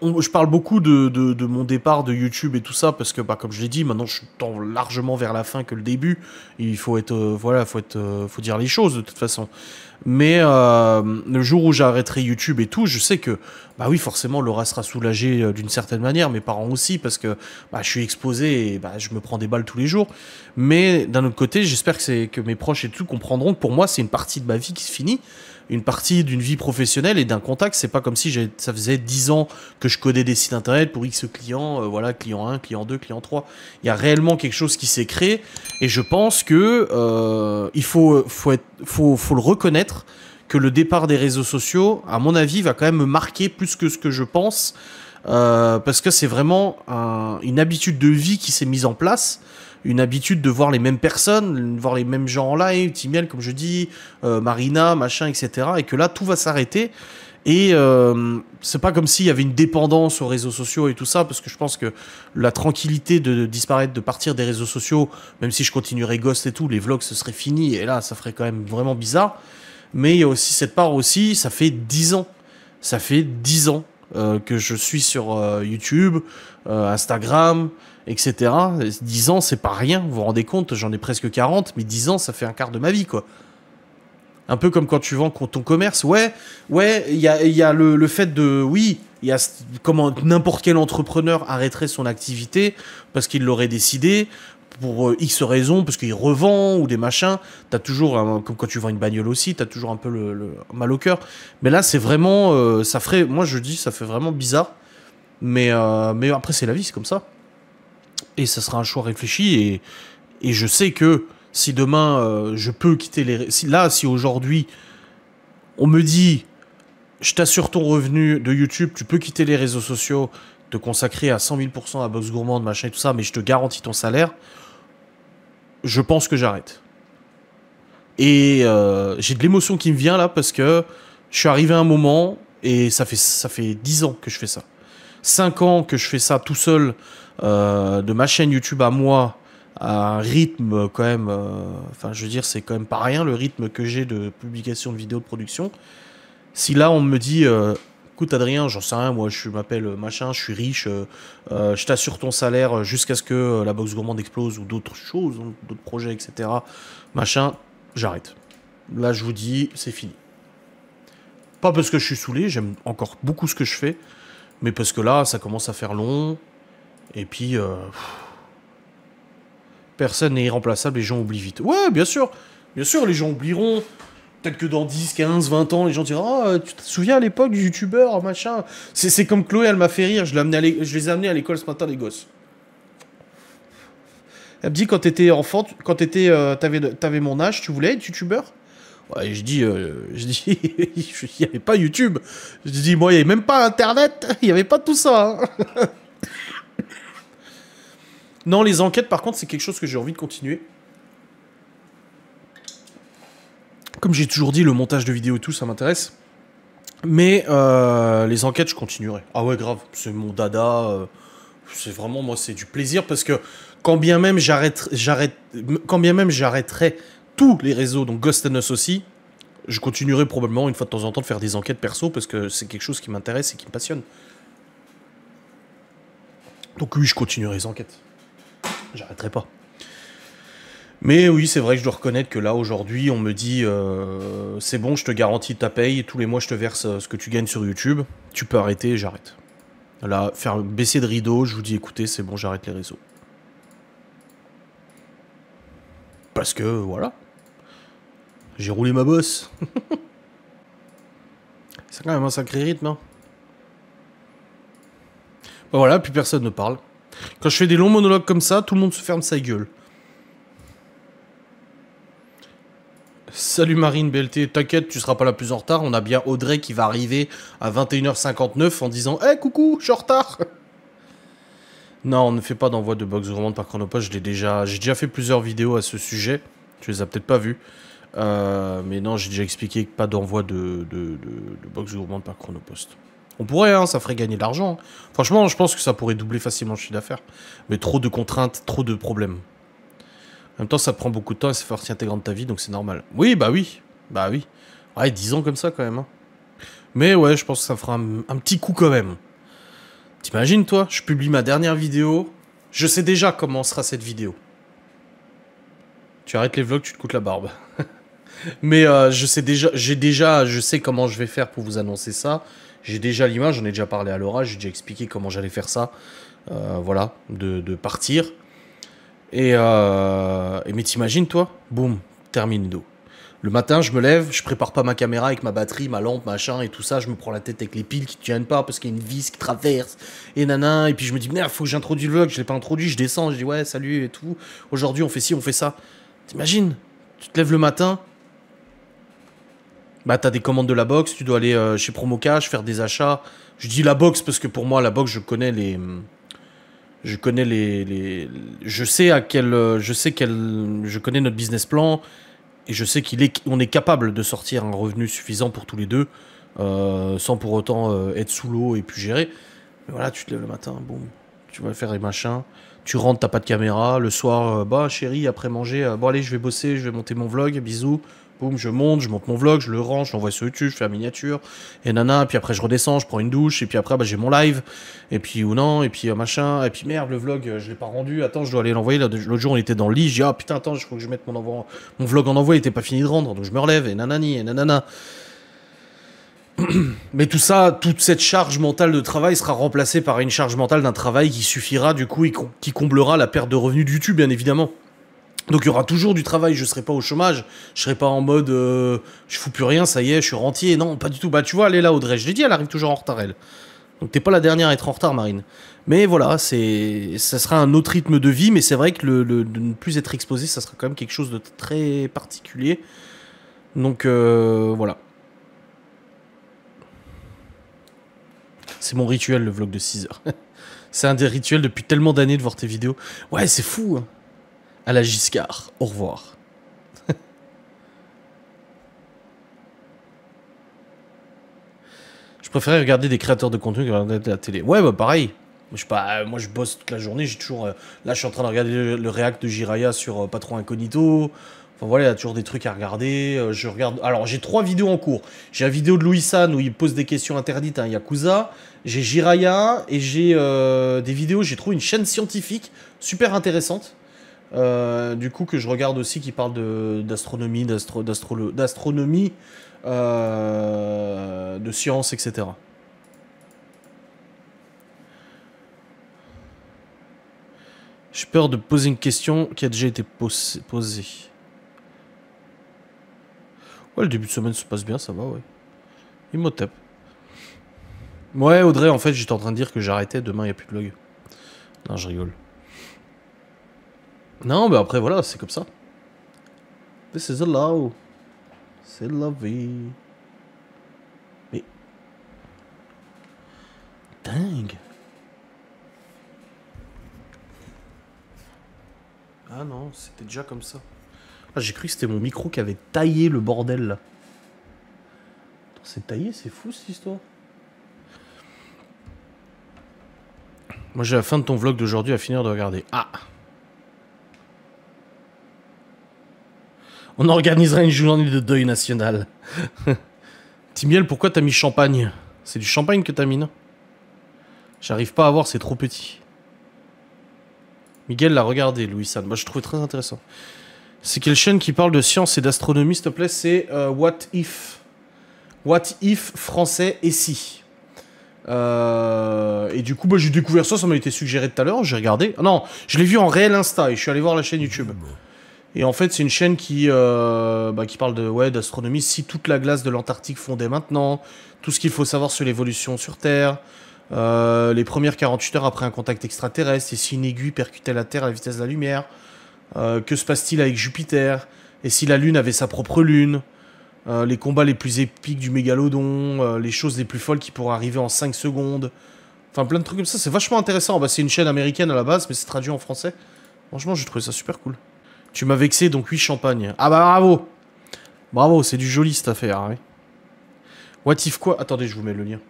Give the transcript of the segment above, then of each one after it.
je parle beaucoup de mon départ de YouTube et tout ça parce que, bah, comme je l'ai dit, maintenant je tends largement vers la fin que le début. Il faut être, voilà, faut dire les choses de toute façon. Mais le jour où j'arrêterai YouTube et tout, je sais que, bah oui, forcément, Laura sera soulagée d'une certaine manière, mes parents aussi, parce que bah, je suis exposé et bah, je me prends des balles tous les jours. Mais d'un autre côté, j'espère que mes proches et tout comprendront que pour moi, c'est une partie de ma vie qui se finit, une partie d'une vie professionnelle et d'un contact. C'est pas comme si ça faisait 10 ans que je codais des sites internet pour X clients, voilà, client 1, client 2, client 3. Il y a réellement quelque chose qui s'est créé et je pense que il faut le reconnaître que le départ des réseaux sociaux, à mon avis, va quand même me marquer plus que ce que je pense, parce que c'est vraiment une habitude de vie qui s'est mise en place, une habitude de voir les mêmes personnes, voir les mêmes gens en live, Timiel, comme je dis, Marina, machin, etc. Et que là, tout va s'arrêter. Et c'est pas comme s'il y avait une dépendance aux réseaux sociaux et tout ça, parce que je pense que la tranquillité de disparaître, de partir des réseaux sociaux, même si je continuerais Ghost et tout, les vlogs ce serait fini, et là ça ferait quand même vraiment bizarre. Mais il y a aussi cette part aussi, ça fait 10 ans. Ça fait 10 ans que je suis sur YouTube, Instagram, etc. 10 ans, c'est pas rien, vous vous rendez compte, j'en ai presque 40, mais 10 ans, ça fait un quart de ma vie, quoi. Un peu comme quand tu vends ton commerce. Ouais, ouais, il y a le fait de... Oui, il y a comment n'importe quel entrepreneur arrêterait son activité parce qu'il l'aurait décidé pour X raisons, parce qu'il revend ou des machins. T'as toujours, comme quand tu vends une bagnole aussi, t'as toujours un peu le mal au cœur. Mais là, c'est vraiment... ça ferait... Moi, je dis, ça fait vraiment bizarre. Mais après, c'est la vie, c'est comme ça. Et ça sera un choix réfléchi. Et je sais que si demain, je peux quitter les... Si aujourd'hui, on me dit, je t'assure ton revenu de YouTube, tu peux quitter les réseaux sociaux, te consacrer à 100 000% à Box Gourmand, machin et tout ça, mais je te garantis ton salaire, je pense que j'arrête. Et j'ai de l'émotion qui me vient là parce que je suis arrivé à un moment et ça fait 10 ans que je fais ça. 5 ans que je fais ça tout seul de ma chaîne YouTube à moi à un rythme quand même, enfin je veux dire c'est quand même pas rien le rythme que j'ai de publication de vidéos de production. Si là on me dit écoute Adrien, j'en sais rien, moi je m'appelle machin, je suis riche, je t'assure ton salaire jusqu'à ce que la box gourmande explose ou d'autres choses, hein, d'autres projets, etc. Machin, j'arrête. Là je vous dis, c'est fini. Pas parce que je suis saoulé, j'aime encore beaucoup ce que je fais, mais parce que là ça commence à faire long, et puis personne n'est irremplaçable, les gens oublient vite. Ouais, bien sûr, les gens oublieront. Peut-être que dans 10, 15, 20 ans, les gens diront oh, tu te souviens à l'époque du youtubeur, machin. C'est comme Chloé, elle m'a fait rire, je les ai amenés à l'école ce matin, les gosses. Elle me dit, quand t'étais enfant, quand t'avais mon âge, tu voulais être youtubeur. Ouais, il n'y avait pas YouTube. Je dis, moi, il n'y avait même pas Internet, il n'y avait pas tout ça. Hein. Non, les enquêtes, par contre, c'est quelque chose que j'ai envie de continuer. Comme j'ai toujours dit, le montage de vidéos et tout, ça m'intéresse. Mais les enquêtes, je continuerai. Ah ouais, grave, c'est mon dada. C'est vraiment, moi, c'est du plaisir parce que quand bien même j'arrêterais tous les réseaux, donc Ghost and Us aussi, je continuerai probablement une fois de temps en temps de faire des enquêtes perso parce que c'est quelque chose qui m'intéresse et qui me passionne. Donc oui, je continuerai les enquêtes. J'arrêterai pas. Mais oui, c'est vrai que je dois reconnaître que là, aujourd'hui, on me dit c'est bon, je te garantis ta paye, tous les mois, je te verse ce que tu gagnes sur YouTube. Tu peux arrêter, j'arrête. Là, faire baisser de rideau, je vous dis écoutez, c'est bon, j'arrête les réseaux. Parce que, voilà. J'ai roulé ma bosse. C'est quand même un sacré rythme, hein. Ben voilà, plus personne ne parle. Quand je fais des longs monologues comme ça, tout le monde se ferme sa gueule. Salut Marine BLT, t'inquiète, tu seras pas la plus en retard. On a bien Audrey qui va arriver à 21h59 en disant « Eh, coucou, je suis en retard !» Non, on ne fait pas d'envoi de box gourmande par Chronopost. J'ai déjà fait plusieurs vidéos à ce sujet. Tu les as peut-être pas vues. Mais non, j'ai déjà expliqué que pas d'envoi de box gourmande par Chronopost. On pourrait, hein, ça ferait gagner de l'argent. Franchement, je pense que ça pourrait doubler facilement le chiffre d'affaires. Mais trop de contraintes, trop de problèmes. En même temps, ça prend beaucoup de temps et c'est partie intégrante de ta vie, donc c'est normal. Oui, bah oui. Bah oui. Ouais, 10 ans comme ça, quand même. Hein. Mais ouais, je pense que ça fera un petit coup quand même. T'imagines, toi, je publie ma dernière vidéo. Je sais déjà comment sera cette vidéo. Tu arrêtes les vlogs, tu te coûtes la barbe. Mais je sais déjà, je sais comment je vais faire pour vous annoncer ça. J'ai déjà l'image, j'en ai déjà parlé à Laura, j'ai déjà expliqué comment j'allais faire ça. Voilà, de partir. Et mais t'imagines, toi, boum, terminé. Le matin, je me lève, je prépare pas ma caméra avec ma batterie, ma lampe, machin et tout ça. Je me prends la tête avec les piles qui tiennent pas parce qu'il y a une vis qui traverse et nana. Et puis je me dis, merde, faut que j'introduise le vlog. Je l'ai pas introduit, je descends, je dis ouais, salut et tout. Aujourd'hui, on fait ci, on fait ça. T'imagines, tu te lèves le matin, bah t'as des commandes de la box, tu dois aller chez Promocash faire des achats. Je dis la box parce que pour moi, la box, je connais les. Je connais je sais à quel. Je connais notre business plan. Et je sais qu'on est capable de sortir un revenu suffisant pour tous les deux, sans pour autant être sous l'eau et puis gérer. Mais voilà, tu te lèves le matin, boum, tu vas faire les machins, tu rentres, t'as pas de caméra, le soir, bah chérie, après manger, bon allez, je vais bosser, je vais monter mon vlog, bisous. Boum, je monte mon vlog, je le range, je l'envoie sur YouTube, je fais la miniature, et nana, puis après je redescends, je prends une douche, et puis après bah, j'ai mon live, et puis ou non, et puis machin, et puis merde, le vlog, je l'ai pas rendu, attends, je dois aller l'envoyer, l'autre jour on était dans le lit, je dis ah putain, attends, il faut que je mette mon vlog en envoi, il était pas fini de rendre, donc je me relève, et nanani, et nanana. Mais tout ça, toute cette charge mentale de travail sera remplacée par une charge mentale d'un travail qui suffira du coup, et qui comblera la perte de revenus de YouTube, bien évidemment. Donc il y aura toujours du travail, je serai pas au chômage, je serai pas en mode je fous plus rien, ça y est, je suis rentier. Non, pas du tout. Bah tu vois, elle est là Audrey, je l'ai dit, elle arrive toujours en retard elle. Donc t'es pas la dernière à être en retard Marine. Mais voilà, ça sera un autre rythme de vie, mais c'est vrai que de ne plus être exposé, ça sera quand même quelque chose de très particulier. Donc voilà. C'est mon rituel le vlog de 6 heures. C'est un des rituels depuis tellement d'années de voir tes vidéos. Ouais, c'est fou hein. À la Giscard, au revoir. Je préférais regarder des créateurs de contenu que regarder de la télé. Ouais, bah pareil. Moi, je bosse toute la journée, j'ai toujours... là, je suis en train de regarder le react de Jiraya sur Patron Incognito. Enfin, voilà, il y a toujours des trucs à regarder. Je regarde... Alors, j'ai 3 vidéos en cours. J'ai la vidéo de Louis San où il pose des questions interdites à un Yakuza. J'ai Jiraya et j'ai des vidéos... J'ai trouvé une chaîne scientifique super intéressante. Du coup, que je regarde aussi, qui parle d'astronomie, d'astronomie, de science, etc. J'ai peur de poser une question qui a déjà été posée. Ouais, le début de semaine se passe bien, ça va, ouais. Imhotep. Ouais, Audrey, en fait, j'étais en train de dire que j'arrêtais, demain, il n'y a plus de vlog. Non, je rigole. Non, mais après, voilà, c'est comme ça. This is a law. C'est la vie. Mais... Dingue. Ah non, c'était déjà comme ça. Ah, j'ai cru que c'était mon micro qui avait taillé le bordel, là. C'est taillé, c'est fou, cette histoire. Moi, j'ai la fin de ton vlog d'aujourd'hui à finir de regarder. Ah! On organisera une journée de deuil national. Timiel, pourquoi t'as mis champagne? C'est du champagne que t'as mis, non? J'arrive pas à voir, c'est trop petit. Miguel l'a regardé, Louis San. Moi, je trouvais très intéressant. C'est quelle chaîne qui parle de science et d'astronomie, s'il te plaît? C'est What If. What If français et si. Et du coup, bah, j'ai découvert ça, ça m'a été suggéré tout à l'heure, j'ai regardé. Ah non, je l'ai vu en réel Insta et je suis allé voir la chaîne YouTube. Et en fait, c'est une chaîne qui parle d'astronomie. Si toute la glace de l'Antarctique fondait maintenant, tout ce qu'il faut savoir sur l'évolution sur Terre, les premières 48 heures après un contact extraterrestre, et si une aiguille percutait la Terre à la vitesse de la lumière, que se passe-t-il avec Jupiter, et si la Lune avait sa propre Lune, les combats les plus épiques du mégalodon, les choses les plus folles qui pourraient arriver en 5 secondes, enfin plein de trucs comme ça, c'est vachement intéressant. Bah, c'est une chaîne américaine à la base, mais c'est traduit en français. Franchement, j'ai trouvé ça super cool. Tu m'as vexé, donc oui, champagne. Ah bah bravo. Bravo, c'est du joli cette affaire. Oui. What if quoi? Attendez, je vous mets le lien.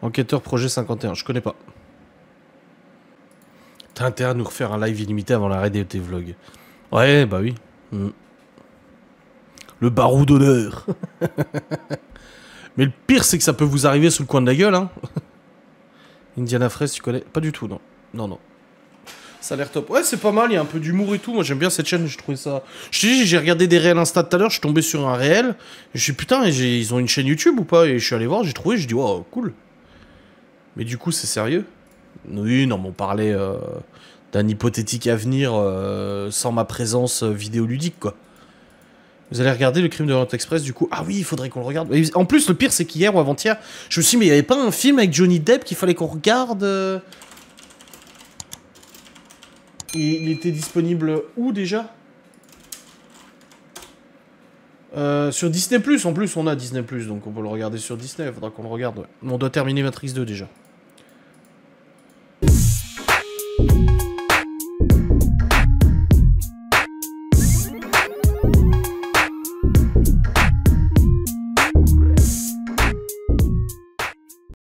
Enquêteur projet 51, je connais pas. T'as intérêt à nous refaire un live illimité avant l'arrêt de tes vlogs. Ouais, bah oui. Le barou d'honneur. Mais le pire, c'est que ça peut vous arriver sous le coin de la gueule, hein. Indiana Fraise, tu connais? Pas du tout, non. Non, non. Ça a l'air top. Ouais, c'est pas mal, il y a un peu d'humour et tout. Moi, j'aime bien cette chaîne, je trouvais ça... Je te dis, j'ai regardé des réels Insta tout à l'heure, je suis tombé sur un réel. Je me suis dit, putain, ils ont une chaîne YouTube ou pas? Et je suis allé voir, j'ai trouvé, j'ai dit, wow, cool. Mais du coup, c'est sérieux? Oui, non, mais on parlait d'un hypothétique avenir sans ma présence vidéoludique, quoi. Vous allez regarder le crime de l'Orient Express, du coup. Ah oui, il faudrait qu'on le regarde. En plus, le pire, c'est qu'hier ou avant-hier, je me suis dit, mais il n'y avait pas un film avec Johnny Depp qu'il fallait qu'on regarde Il était disponible où déjà? Sur Disney+, en plus, on a Disney+, donc on peut le regarder sur Disney, il faudra qu'on le regarde. Ouais. On doit terminer Matrix 2 déjà.